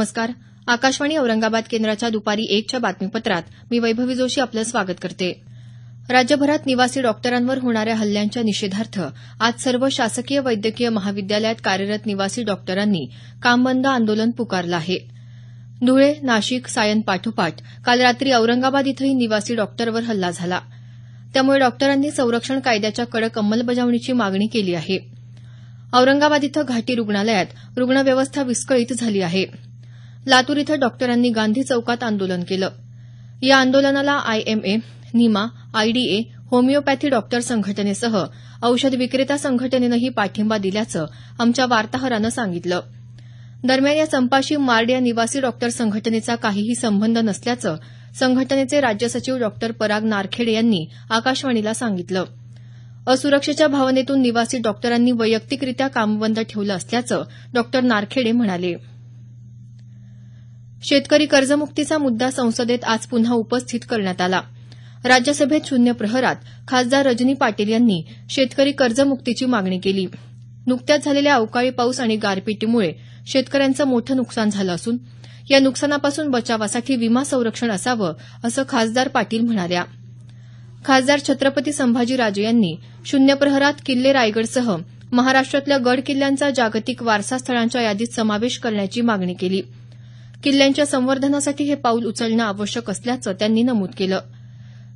नमस्कार. आकाशवाणी औरंगाबाद केंद्राच्या दुपारी 1च्या बातमीपत्रात मी वैभवी जोशी आपलं स्वागत करते. राज्यभरात निवासी डॉक्टरांवर होणाऱ्या हल्ल्यांच्या निषेधार्थ आज सर्व शासकीय वैद्यकीय महाविद्यालयात कार्यरत निवासी डॉक्टरांनी काम बंद आंदोलन पुकारलं आहे. धुळे, नाशिक, सायन पाठोपाठ काल रात्री औरंगाबाद इथंही निवासी डॉक्टरवर हल्ला झाला. त्यामुळे डॉक्टरांनी संरक्षण कायद्याच्या कडक अंमलबजावणीची मागणी केली आहे. औरंगाबाद इथं घाटी रुग्णालयात रुग्णव्यवस्था विस्कळीत झाली आहे. लातूर इथं डॉक्टरांनी गांधी चौकात आंदोलन केलं. या आंदोलनाला आयएमए, निमा, आयडीए, होमिओपॅथी डॉक्टर संघटनेसह औषध विक्रेता संघटनेनंही पाठिंबा दिल्याचं आमच्या वार्ताहरानं सांगितलं. दरम्यान या संपाशी मार्ड या निवासी डॉक्टर संघटनेचा काहीही संबंध नसल्याचं संघटनेचे राज्य सचिव डॉक्टर पराग नारखेडे यांनी आकाशवाणीला सांगितलं. असुरक्षेच्या भावनेतून निवासी डॉक्टरांनी वैयक्तिकरित्या काम बंद ठेवलं असल्याचं डॉक्टर नारखेडे म्हणाले. शेतकरी कर्जमुक्तीचा मुद्दा संसदेत आज पुन्हा उपस्थित करण्यात आला. राज्यसभेत शून्य प्रहरात खासदार रजनी पाटील यांनी शेतकरी कर्जमुक्तीची मागणी केली. नुकत्याच झालेल्या अवकाळी पाऊस आणि गारपिटीमुळे शेतकऱ्यांचं मोठं नुकसान झालं असून या नुकसानापासून बचावासाठी विमा संरक्षण असावं असं खासदार पाटील म्हणाल्या. खासदार छत्रपती संभाजीराजे यांनी शून्य प्रहरात किल्ले रायगडसह महाराष्ट्रातल्या गड किल्ल्यांचा जागतिक वारसा स्थळांच्या यादीत समावेश करण्याची मागणी केली. किल्ल्यांच्या संवर्धनासाठी हे पाऊल उचलणं आवश्यक असल्याचं त्यांनी नमूद केलं.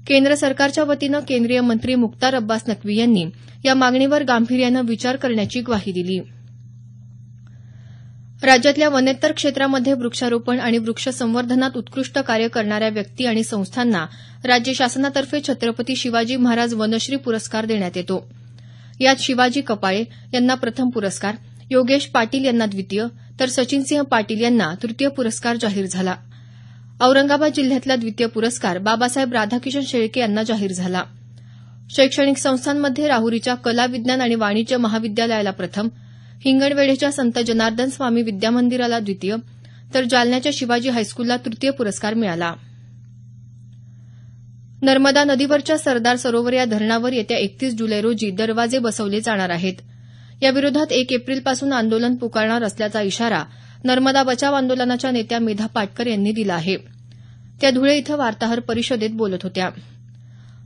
केंद्र सरकारच्या वतीनं केंद्रीय मंत्री मुख्तार अब्बास नक्वी यांनी या मागणीवर गांभीर्यानं विचार करण्याची ग्वाही दिली. राज्यातल्या वनेत्तर क्षेत्रामध्ये वृक्षारोपण आणि वृक्ष संवर्धनात उत्कृष्ट कार्य करणाऱ्या व्यक्ती आणि संस्थांना राज्य शासनातर्फे छत्रपती शिवाजी महाराज वनश्री पुरस्कार देण्यात येतो. यात शिवाजी कपाळे यांना प्रथम पुरस्कार, योगेश पाटील यांना द्वितीय तर सचिनसिंह पाटील यांना तृतीय पुरस्कार जाहीर झाला. औरंगाबाद जिल्ह्यातला द्वितीय पुरस्कार बाबासाहेब राधाकिशन शेळके यांना जाहीर झाला. शैक्षणिक संस्थांमध्ये राहुरीच्या कला, विज्ञान आणि वाणिज्य महाविद्यालयाला प्रथम, हिंगणवेढेच्या संत जनार्दन स्वामी विद्यामंदिराला द्वितीय तर जालन्याच्या शिवाजी हायस्कूलला तृतीय पुरस्कार मिळाला. नर्मदा नदीवरच्या सरदार सरोवर या धरणावर येत्या 31 जुलै रोजी दरवाजे बसवले जाणार आहेत. याविरोधात 1 एप्रिलपासून आंदोलन पुकारणार असल्याचा इशारा नर्मदा बचाव आंदोलनाच्या नेत्या मेधा पाटकर यांनी दिला आहे. त्या धुळे इथं वार्ताहर परिषदेत बोलत होत्या.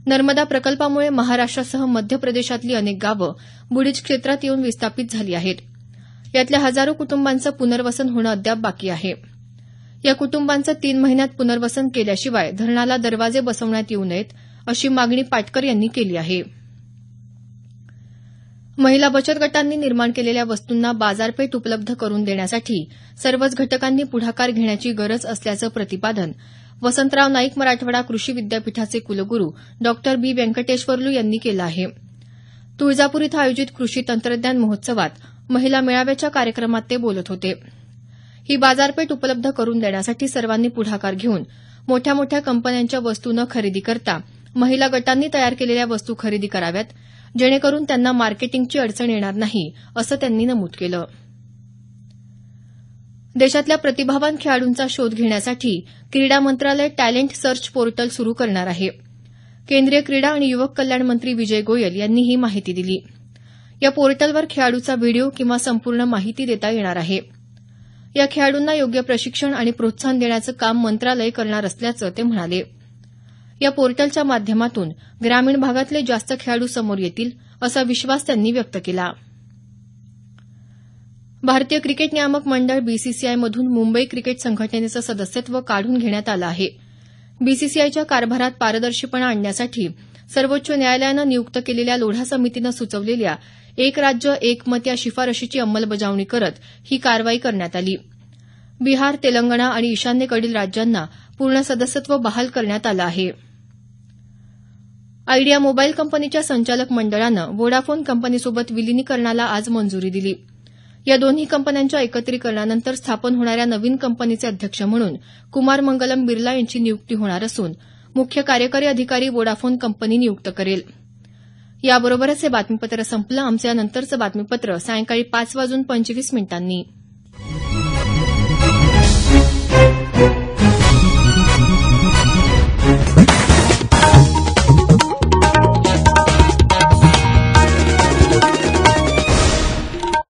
नर्मदा प्रकल्पामुळे महाराष्ट्रासह मध्य प्रदेशातली अनेक गावं बुडीज क्षेत्रात येऊन विस्थापित झाली आहेत. यातल्या हजारो कुटुंबांचं पुनर्वसन होणं अद्याप बाकी आहे. या कुटुंबांचं 3 महिन्यात पुनर्वसन केल्याशिवाय धरणाला दरवाजे बसवण्यात येऊ नयेत अशी मागणी पाटकर यांनी केली आहे. महिला बचत गटांनी निर्माण केलेल्या वस्तूंना बाजारपेठ उपलब्ध करून देण्यासाठी सर्वच घटकांनी पुढाकार घेण्याची गरज असल्याचं प्रतिपादन वसंतराव नाईक मराठवाडा कृषी विद्यापीठाचे कुलगुरू डॉक्टर बी व्यंकटेश्वरलू यांनी केलं आहे. तुळजापूर इथं आयोजित कृषी तंत्रज्ञान महोत्सवात महिला मेळाव्याच्या कार्यक्रमात ते बोलत होते. ही बाजारपेठ उपलब्ध करून देण्यासाठी सर्वांनी पुढाकार घेऊन मोठ्या मोठ्या कंपन्यांच्या वस्तू न खरेदी करता महिला गटांनी तयार केलेल्या वस्तू खरेदी कराव्यात, जेणेकरून त्यांना मार्केटिंगची अडचण येणार नाही असं त्यांनी नमूद केलं. देशातल्या प्रतिभावान खेळाडूंचा शोध घेण्यासाठी क्रीडा मंत्रालय टॅलेंट सर्च पोर्टल सुरू करणार आहे. केंद्रीय क्रीडा आणि युवक कल्याण मंत्री विजय गोयल यांनी ही माहिती दिली. या पोर्टलवर खेळाडूचा व्हिडिओ किंवा संपूर्ण माहिती देता येणार आहे. या खेळाडूंना योग्य प्रशिक्षण आणि प्रोत्साहन देण्याचं काम मंत्रालय करणार असल्याचं ते म्हणाले. या पोर्टलच्या माध्यमातून ग्रामीण भागातले जास्त खेळाडू समोर येतील असा विश्वास त्यांनी व्यक्त केला. भारतीय क्रिकेट नियामक मंडळ बीसीसीआयमधून मुंबई क्रिकेट संघटनेचं सदस्यत्व काढून घेण्यात आलं आहे. बीसीसीआयच्या कारभारात पारदर्शीपणा आणण्यासाठी सर्वोच्च न्यायालयानं नियुक्त केलेल्या लोढा समितीनं सुचवलेल्या एक राज्य एक मत या शिफारशीची अंमलबजावणी करत ही कारवाई करण्यात आली. बिहार, तेलंगणा आणि ईशान्येकडील राज्यांना पूर्ण सदस्यत्व बहाल करण्यात आलं आहे. आयडिया मोबाईल कंपनीच्या संचालक मंडळानं व्होडाफोन कंपनीसोबत विलिनीकरणाला आज मंजुरी दिली. या दोन्ही कंपन्यांच्या एकत्रीकरणानंतर स्थापन होणाऱ्या नवीन कंपनीचे अध्यक्ष म्हणून कुमार मंगलम बिर्ला यांची नियुक्ती होणार असून मुख्य कार्यकारी अधिकारी व्होडाफोन कंपनी नियुक्त करेल. याबरोबरच हे बातमीपत्र संपलं. आमचं यानंतरचं बातमीपत्र सायंकाळी 5:25 वाजून